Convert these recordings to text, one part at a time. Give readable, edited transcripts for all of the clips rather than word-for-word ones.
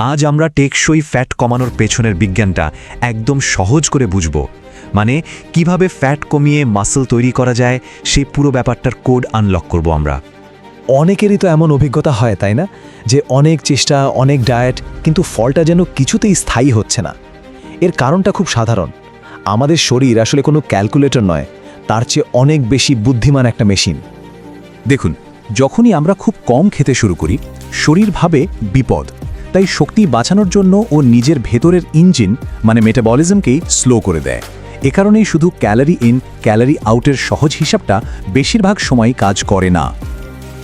আজ আমরা টেকসই ফ্যাট কমানোর পেছনের বিজ্ঞানটা একদম সহজ করে বুঝব, মানে কিভাবে ফ্যাট কমিয়ে মাসল তৈরি করা যায় সেই পুরো ব্যাপারটার কোড আনলক করব আমরা। অনেকেরই তো এমন অভিজ্ঞতা হয়, তাই না, যে অনেক চেষ্টা, অনেক ডায়েট, কিন্তু ফলটা যেন কিছুতেই স্থায়ী হচ্ছে না। এর কারণটা খুব সাধারণ। আমাদের শরীর আসলে কোনো ক্যালকুলেটর নয়, তার চেয়ে অনেক বেশি বুদ্ধিমান একটা মেশিন। দেখুন, যখনই আমরা খুব কম খেতে শুরু করি, শরীর ভাবে বিপদ, তাই শক্তি বাঁচানোর জন্য ও নিজের ভেতরের ইঞ্জিন মানে মেটাবলিজমকেই স্লো করে দেয়। এ কারণেই শুধু ক্যালোরি ইন ক্যালোরি আউটের সহজ হিসাবটা বেশিরভাগ সময় কাজ করে না।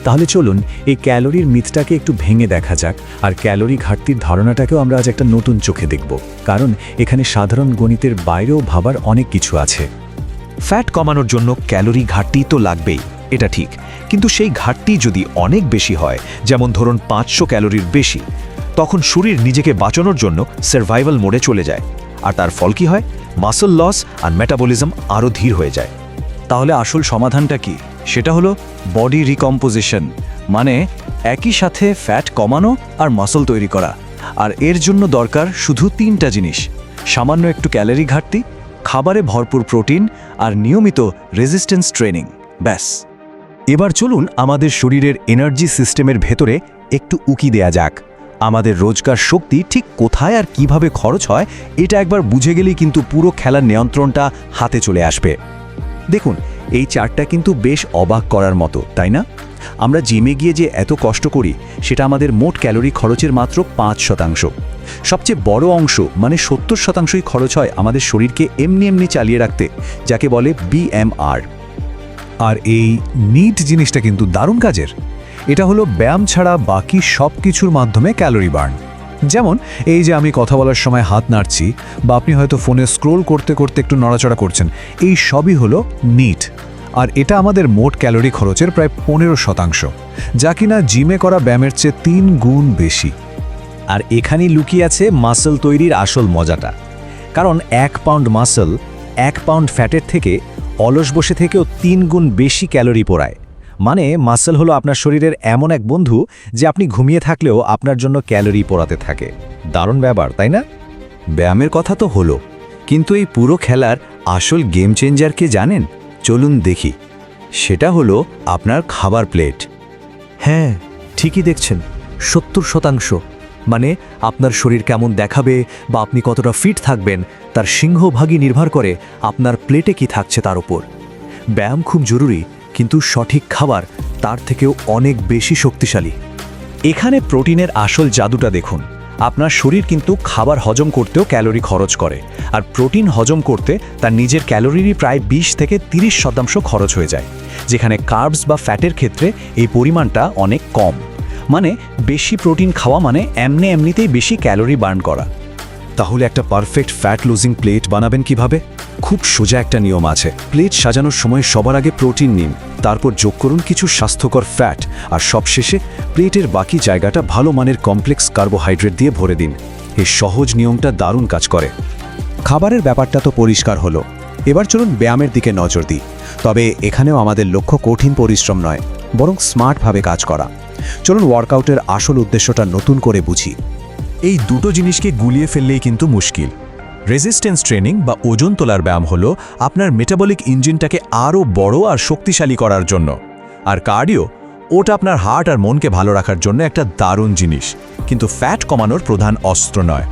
তাহলে চলুন এই ক্যালোরির মিথটাকে একটু ভেঙে দেখা যাক, আর ক্যালোরি ঘাটতির ধারণাটাকেও আমরা আজ একটা নতুন চোখে দেখব, কারণ এখানে সাধারণ গণিতের বাইরেও ভাবার অনেক কিছু আছে। ফ্যাট কমানোর জন্য ক্যালোরি ঘাটতি তো লাগবেই, এটা ঠিক, কিন্তু সেই ঘাটতি যদি অনেক বেশি হয়, যেমন ধরুন 500 ক্যালোরির বেশি, তখন শরীর নিজেকে বাঁচানোর জন্য সার্ভাইভাল মোডে চলে যায়। আর তার ফল কি হয়? মাসল লস আর মেটাবলিজম আরও ধীর হয়ে যায়। তাহলে আসল সমাধানটা কি? সেটা হলো বডি রিকম্পোজিশন, মানে একই সাথে ফ্যাট কমানো আর মাসল তৈরি করা। আর এর জন্য দরকার শুধু 3টা জিনিস: সামান্য একটু ক্যালোরি ঘাটতি, খাবারে ভরপুর প্রোটিন, আর নিয়মিত রেজিস্ট্যান্স ট্রেনিং। ব্যাস। এবার চলুন আমাদের শরীরের এনার্জি সিস্টেমের ভেতরে একটু উকি দেয়া যাক। আমাদের রোজকার শক্তি ঠিক কোথায় আর কিভাবে খরচ হয়, এটা একবার বুঝে গেলেই কিন্তু পুরো খেলার নিয়ন্ত্রণটা হাতে চলে আসবে। দেখুন, এই চার্টটা কিন্তু বেশ অবাক করার মতো, তাই না? আমরা জিমে গিয়ে যে এত কষ্ট করি, সেটা আমাদের মোট ক্যালোরি খরচের মাত্র 5%। সবচেয়ে বড় অংশ মানে 70%ই খরচ হয় আমাদের শরীরকে এমনি চালিয়ে রাখতে, যাকে বলে BMR। আর এই নিট জিনিসটা কিন্তু দারুণ কাজের। এটা হলো ব্যায়াম ছাড়া বাকি সব কিছুর মাধ্যমে ক্যালোরি বার্ন। যেমন এই যে আমি কথা বলার সময় হাত নাড়ছি, বা আপনি হয়তো ফোনে স্ক্রোল করতে করতে একটু নড়াচড়া করছেন, এই সবই হলো নিট। আর এটা আমাদের মোট ক্যালোরি খরচের প্রায় 15%, যা কিনা জিমে করা ব্যায়ামের চেয়ে 3 গুণ বেশি। আর এখানেই লুকিয়ে আছে মাসল তৈরির আসল মজাটা। কারণ 1 পাউন্ড মাসল 1 পাউন্ড ফ্যাটের থেকে অলস বসে থেকেও 3 গুণ বেশি ক্যালোরি পোড়ায়। মানে মাসল হলো আপনার শরীরের এমন এক বন্ধু যে আপনি ঘুমিয়ে থাকলেও আপনার জন্য ক্যালোরি পোড়াতে থাকে। দারুণ ব্যাপার, তাই না? ব্যায়ামের কথা তো হলো, কিন্তু এই পুরো খেলার আসল গেম চেঞ্জার কে জানেন? চলুন দেখি। সেটা হলো আপনার খাবার প্লেট। হ্যাঁ, ঠিকই দেখছেন, 70%। মানে আপনার শরীর কেমন দেখাবে বা আপনি কতটা ফিট থাকবেন, তার সিংহভাগই নির্ভর করে আপনার প্লেটে কি থাকছে তার উপর। ব্যায়াম খুব জরুরি, কিন্তু সঠিক খাবার তার থেকেও অনেক বেশি শক্তিশালী। এখানে প্রোটিনের আসল জাদুটা দেখুন। আপনার শরীর কিন্তু খাবার হজম করতেও ক্যালোরি খরচ করে, আর প্রোটিন হজম করতে তার নিজের ক্যালোরিরই প্রায় 20 থেকে 30% খরচ হয়ে যায়, যেখানে কার্বস বা ফ্যাটের ক্ষেত্রে এই পরিমাণটা অনেক কম। মানে বেশি প্রোটিন খাওয়া মানে এমনিতেই বেশি ক্যালোরি বার্ন করা। তাহলে একটা পারফেক্ট ফ্যাট লুজিং প্লেট বানাবেন কিভাবে? খুব সোজা একটা নিয়ম আছে। প্লেট সাজানোর সময় সবার আগে প্রোটিন নিন, তারপর যোগ করুন কিছু স্বাস্থ্যকর ফ্যাট, আর সবশেষে প্লেটের বাকি জায়গাটা ভালো মানের কমপ্লেক্স কার্বোহাইড্রেট দিয়ে ভরে দিন। এই সহজ নিয়মটা দারুণ কাজ করে। খাবারের ব্যাপারটা তো পরিষ্কার হলো, এবার চলুন ব্যায়ামের দিকে নজর দিই। তবে এখানেও আমাদের লক্ষ্য কঠিন পরিশ্রম নয়, বরং স্মার্টভাবে কাজ করা। চলুন ওয়ার্কআউটের আসল উদ্দেশ্যটা নতুন করে বুঝি। এই দুটো জিনিসকে গুলিয়ে ফেললেই কিন্তু মুশকিল। রেজিস্ট্যান্স ট্রেনিং বা ওজন তোলার ব্যায়াম হলো আপনার মেটাবলিক ইঞ্জিনটাকে আরও বড় আর শক্তিশালী করার জন্য, আর কার্ডিও ওটা আপনার হার্ট আর মনকে ভালো রাখার জন্য একটা দারুণ জিনিস, কিন্তু ফ্যাট কমানোর প্রধান অস্ত্র নয়।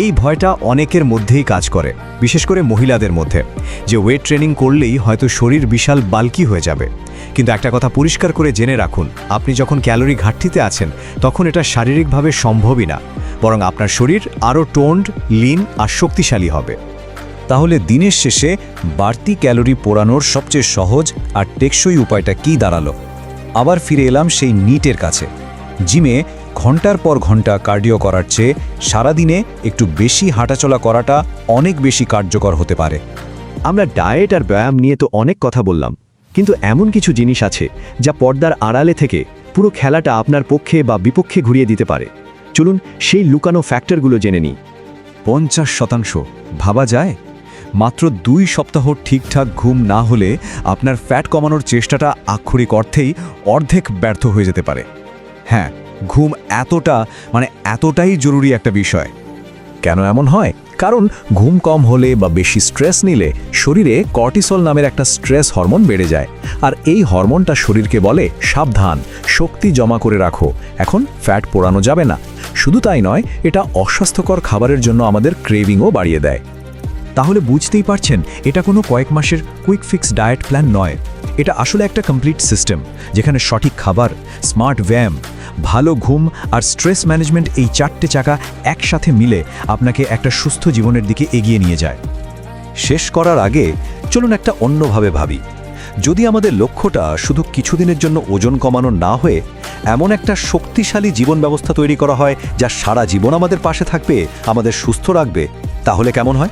এই ভয়টা অনেকের মধ্যেই কাজ করে, বিশেষ করে মহিলাদের মধ্যে, যে ওয়েট ট্রেনিং করলেই হয়তো শরীর বিশাল বাল্কি হয়ে যাবে। কিন্তু একটা কথা পরিষ্কার করে জেনে রাখুন, আপনি যখন ক্যালোরি ঘাটতিতে আছেন তখন এটা শারীরিকভাবে সম্ভবই না, বরং আপনার শরীর আরও টোন্ড, লিন আর শক্তিশালী হবে। তাহলে দিনের শেষে বাড়তি ক্যালোরি পোড়ানোর সবচেয়ে সহজ আর টেকসই উপায়টা কি দাঁড়ালো? আবার ফিরে এলাম সেই নিটের কাছে। জিমে ঘন্টার পর ঘন্টা কার্ডিও করার চেয়ে সারাদিনে একটু বেশি হাঁটাচলা করাটা অনেক বেশি কার্যকর হতে পারে। আমরা ডায়েট আর ব্যায়াম নিয়ে তো অনেক কথা বললাম, কিন্তু এমন কিছু জিনিস আছে যা পর্দার আড়ালে থেকে পুরো খেলাটা আপনার পক্ষে বা বিপক্ষে ঘুরিয়ে দিতে পারে। চলুন সেই লুকানো ফ্যাক্টরগুলো জেনে নিই। 50%? ভাবা যায়? মাত্র 2 সপ্তাহ ঠিকঠাক ঘুম না হলে আপনার ফ্যাট কমানোর চেষ্টাটা আক্ষরিক অর্থেই অর্ধেক ব্যর্থ হয়ে যেতে পারে। হ্যাঁ, ঘুম এতটাই জরুরি একটা বিষয়। কেন এমন হয়? কারণ ঘুম কম হলে বা বেশি স্ট্রেস নিলে শরীরে কর্টিসল নামের একটা স্ট্রেস হরমোন বেড়ে যায়। আর এই হরমোনটা শরীরকে বলে সাবধান, শক্তি জমা করে রাখো, এখন ফ্যাট পোড়ানো যাবে না। শুধু তাই নয়, এটা অস্বাস্থ্যকর খাবারের জন্য আমাদের ক্রেভিংও বাড়িয়ে দেয়। তাহলে বুঝতেই পারছেন, এটা কোনো কয়েক মাসের কুইক ফিক্স ডায়েট প্ল্যান নয়। এটা আসলে একটা কমপ্লিট সিস্টেম, যেখানে সঠিক খাবার, স্মার্ট ব্যায়াম, ভালো ঘুম আর স্ট্রেস ম্যানেজমেন্ট, এই 4টে চাকা একসাথে মিলে আপনাকে একটা সুস্থ জীবনের দিকে এগিয়ে নিয়ে যায়। শেষ করার আগে চলুন একটা অন্যভাবে ভাবি। যদি আমাদের লক্ষ্যটা শুধু কিছুদিনের জন্য ওজন কমানো না হয়ে এমন একটা শক্তিশালী জীবন ব্যবস্থা তৈরি করা হয় যা সারা জীবন আমাদের পাশে থাকবে, আমাদের সুস্থ রাখবে, তাহলে কেমন হয়?